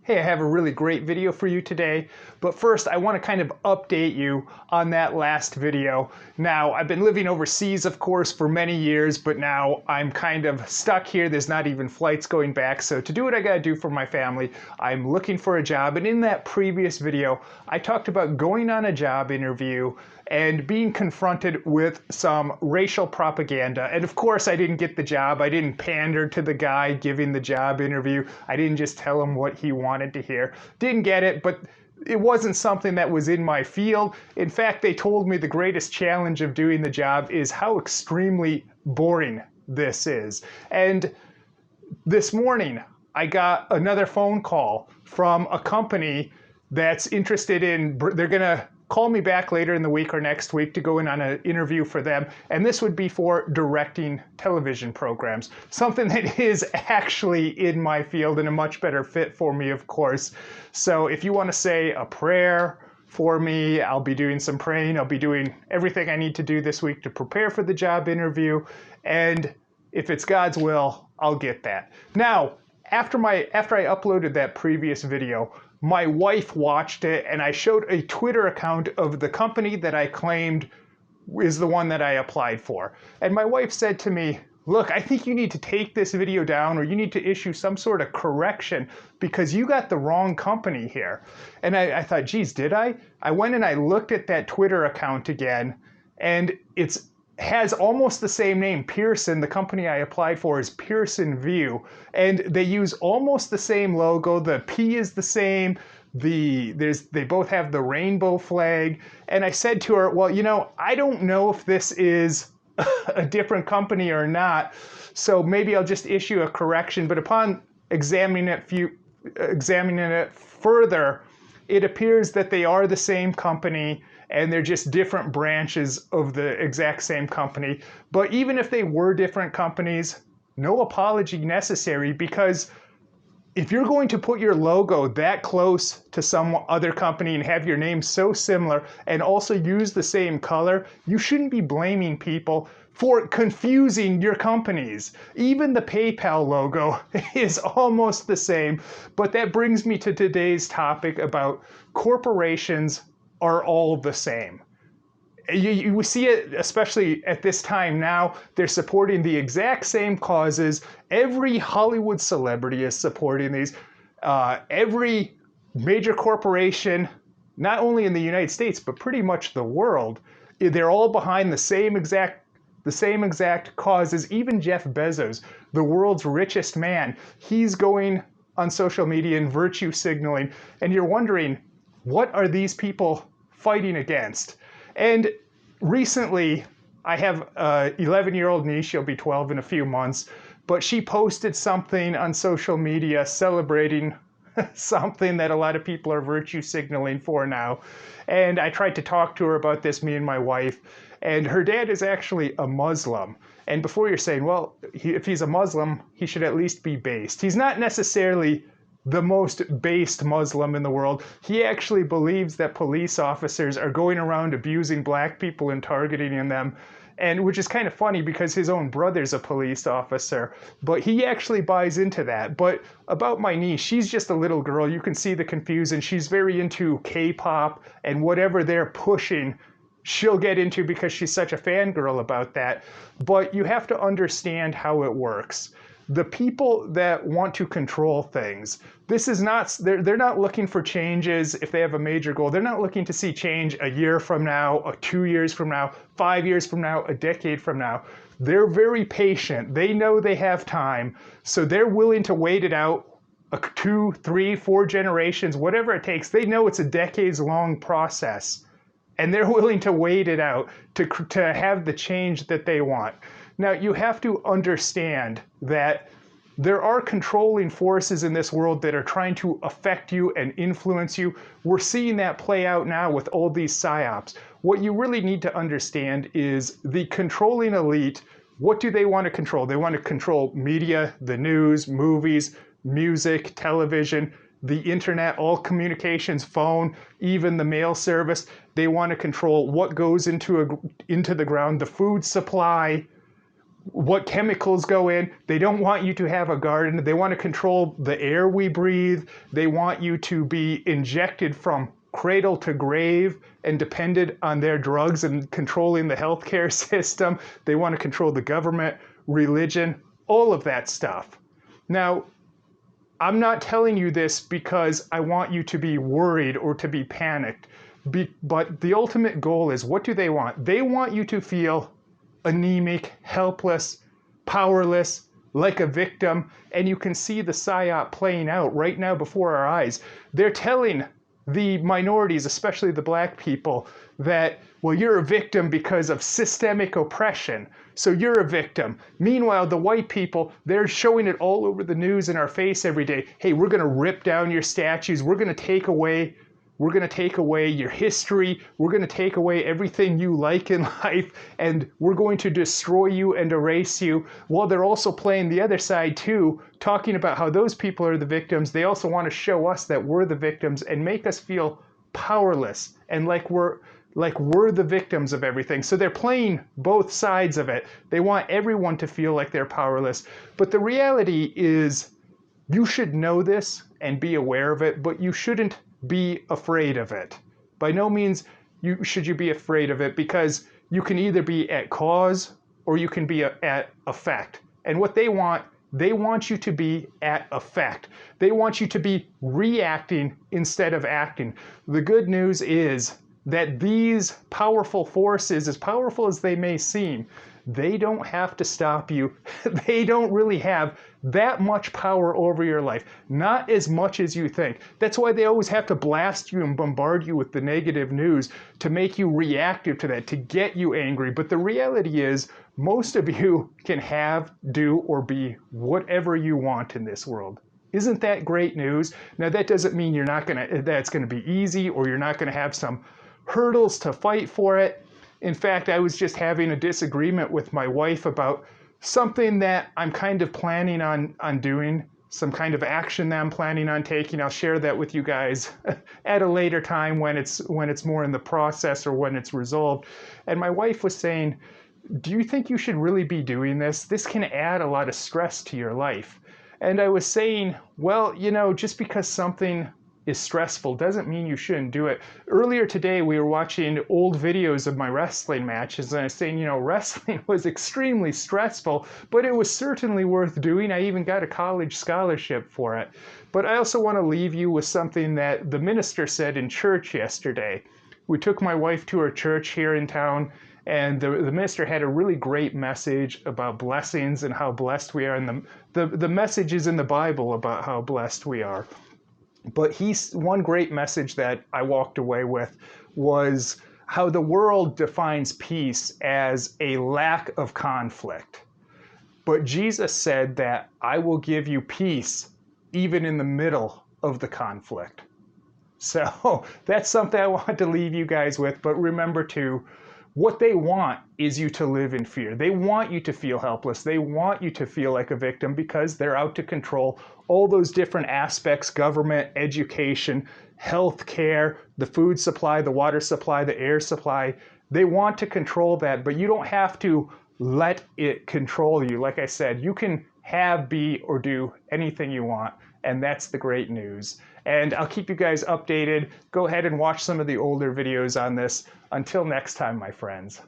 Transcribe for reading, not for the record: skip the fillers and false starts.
Hey, I have a really great video for you today, but first I want to kind of update you on that last video. Now, I've been living overseas, of course, for many years, but now I'm kind of stuck here. There's not even flights going back, so to do what I gotta do for my family, I'm looking for a job, and in that previous video, I talked about going on a job interview and being confronted with some racial propaganda. And of course, I didn't get the job. I didn't pander to the guy giving the job interview. I didn't just tell him what he wanted to hear. Didn't get it, but it wasn't something that was in my field. In fact, they told me the greatest challenge of doing the job is how extremely boring this is. And this morning, I got another phone call from a company that's interested in, they're gonna call me back later in the week or next week to go in on an interview for them. And this would be for directing television programs, something that is actually in my field and a much better fit for me, of course. So if you want to say a prayer for me, I'll be doing some praying. I'll be doing everything I need to do this week to prepare for the job interview. And if it's God's will, I'll get that. Now, after I uploaded that previous video, my wife watched it, and I showed a Twitter account of the company that I claimed is the one that I applied for. And my wife said to me, look, I think you need to take this video down, or you need to issue some sort of correction because you got the wrong company here. And I thought, geez, did I? I went and I looked at that Twitter account again, and it's has almost the same name. Pearson, the company I applied for, is Pearson VUE, and they use almost the same logo. The P is the same. They both have the rainbow flag. And I said to her, well, you know, I don't know if this is a different company or not, so maybe I'll just issue a correction. But upon examining it further, it appears that they are the same company, and they're just different branches of the exact same company. But even if they were different companies, no apology necessary, because if you're going to put your logo that close to some other company and have your name so similar and also use the same color, you shouldn't be blaming people for confusing your companies. Even the PayPal logo is almost the same. But that brings me to today's topic about corporations are all the same. You see it, especially at this time now, they're supporting the exact same causes. Every Hollywood celebrity is supporting these. Every major corporation, not only in the United States, but pretty much the world, they're all behind the same exact causes. Even Jeff Bezos, the world's richest man, he's going on social media and virtue signaling. And you're wondering, what are these people fighting against? And recently, I have an 11-year-old niece. She'll be 12 in a few months, but she posted something on social media celebrating something that a lot of people are virtue signaling for now. And I tried to talk to her about this, me and my wife, and her dad is actually a Muslim. And before you're saying, well, if he's a Muslim, he should at least be based. He's not necessarily the most based Muslim in the world. He actually believes that police officers are going around abusing black people and targeting them, and which is kind of funny because his own brother's a police officer, but he actually buys into that. But about my niece, she's just a little girl. You can see the confusion. She's very into K-pop, and whatever they're pushing, she'll get into because she's such a fangirl about that. But you have to understand how it works. The people that want to control things, this is not, they're not looking for changes if they have a major goal. They're not looking to see change a year from now, or 2 years from now, 5 years from now, a decade from now. They're very patient. They know they have time, so they're willing to wait it out 2, 3, 4 generations, whatever it takes. They know it's a decades-long process, and they're willing to wait it out to have the change that they want. Now, you have to understand that there are controlling forces in this world that are trying to affect you and influence you. We're seeing that play out now with all these psyops. What you really need to understand is the controlling elite. What do they want to control? They want to control media, the news, movies, music, television, the internet, all communications, phone, even the mail service. They want to control what goes into the ground, the food supply, what chemicals go in. They don't want you to have a garden. They want to control the air we breathe. They want you to be injected from cradle to grave and dependent on their drugs and controlling the healthcare system. They want to control the government, religion, all of that stuff. Now, I'm not telling you this because I want you to be worried or to be panicked. But the ultimate goal is, what do they want? They want you to feel anemic, helpless, powerless, like a victim. And you can see the psyop playing out right now before our eyes. They're telling the minorities, especially the black people, that, well, you're a victim because of systemic oppression. So you're a victim. Meanwhile, the white people, they're showing it all over the news in our face every day. Hey, we're going to rip down your statues. We're going to take away your history. We're going to take away everything you like in life, and we're going to destroy you and erase you. While they're also playing the other side too, talking about how those people are the victims. They also want to show us that we're the victims and make us feel powerless and like we're the victims of everything. So they're playing both sides of it. They want everyone to feel like they're powerless. But the reality is, you should know this and be aware of it, but you shouldn't be afraid of it. By no means should you be afraid of it, because you can either be at cause or you can be at effect. And what they want you to be at effect. They want you to be reacting instead of acting. The good news is that these powerful forces, as powerful as they may seem, they don't have to stop you. They don't really have that much power over your life. Not as much as you think. That's why they always have to blast you and bombard you with the negative news to make you reactive to that, to get you angry. But the reality is, most of you can have, do, or be whatever you want in this world. Isn't that great news? Now, that doesn't mean that's gonna be easy, or you're not gonna have some hurdles to fight for it. In fact, I was just having a disagreement with my wife about something that I'm kind of planning on doing, some kind of action that I'm planning on taking. I'll share that with you guys at a later time when it's more in the process or when it's resolved. And my wife was saying, do you think you should really be doing this? This can add a lot of stress to your life. And I was saying, well, just because something is stressful doesn't mean you shouldn't do it. Earlier today, we were watching old videos of my wrestling matches, and I was saying, wrestling was extremely stressful, but it was certainly worth doing. I even got a college scholarship for it. But I also want to leave you with something that the minister said in church yesterday. We took my wife to our church here in town, and the minister had a really great message about blessings and how blessed we are. And the message is in the Bible about how blessed we are. But one great message that I walked away with was how the world defines peace as a lack of conflict. But Jesus said that I will give you peace even in the middle of the conflict. So that's something I want to leave you guys with. But remember too, what they want is you to live in fear. They want you to feel helpless. They want you to feel like a victim because they're out to control all those different aspects: government, education, healthcare, the food supply, the water supply, the air supply. They want to control that, but you don't have to let it control you. Like I said, you can have, be, or do anything you want, and that's the great news. And I'll keep you guys updated. Go ahead and watch some of the older videos on this. Until next time, my friends.